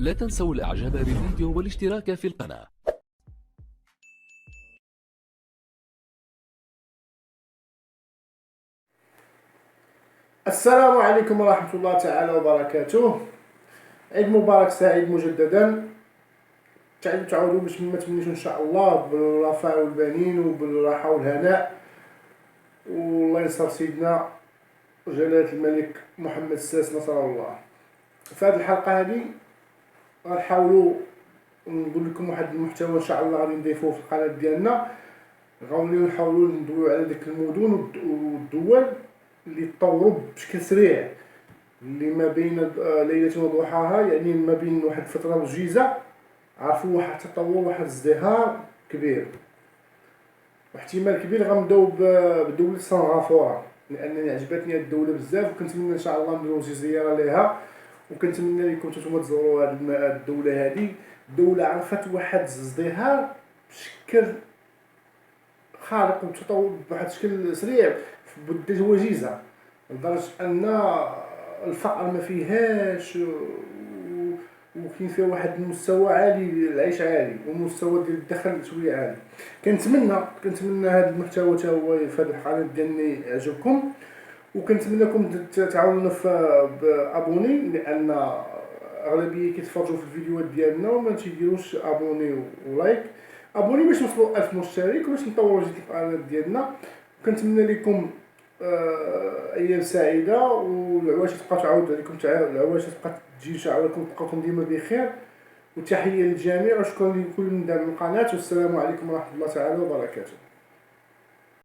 لا تنسوا الاعجاب بالفيديو والاشتراك في القناة. السلام عليكم ورحمة الله تعالى وبركاته. عيد مبارك سعيد مجددا. تعودوا باش ما تمنيش ان شاء الله بالرفاه والبنين وبالراحة والهناء، والله ينصر سيدنا جلالة الملك محمد السادس نصر الله. في هذه الحلقة هذه غنحاولوا نقول لكم واحد المحتوى ان شاء الله غادي نضيفوه في القناة ديالنا. غادي نحاولوا ندويو على ديك المدن والدول اللي تطوروا بشكل سريع، اللي ما بين ليلة وضحاها، يعني ما بين واحد الفترة وجيزة عرفوا واحد التطور، واحد الازدهار كبير، واحتمال كبير غنبداو بدولة سنغافورة، لأنني عجبتني هاد الدولة بزاف وكنتمنى إن شاء الله نديرو شي زيارة ليها، وكنتمنى لكم نتوما تزوروا هاد الدولة هادي. الدولة عرفت واحد الازدهار بشكل خارق وتطور بواحد الشكل سريع في مدة وجيزة، لدرجة أن الفقر ما فيهاش، وكاين فيها واحد المستوى عالي، العيش عالي ومستوى ديال الدخل شويه عالي. كنتمنى هذا المحتوى حتى هو في هذه القناه ديالنا يعجبكم، وكنتمنىكم تعاونونا في بابوني، لان اغلبيه كيتفرجوا في الفيديوهات ديالنا وما تيديروش ابوني ولايك. ابوني باش نوصلوا 1000 مشترك وباش نطوروا جديد القناه ديالنا. كنتمنى لكم ايام سعيده، والعواش تبقى تعاود عليكم، العواش تبقى تجي ان شاء الله، تبقاكم ديما بخير، وتحيه للجميع وشكرا لكل من دعم القناه، والسلام عليكم ورحمه الله تعالى وبركاته.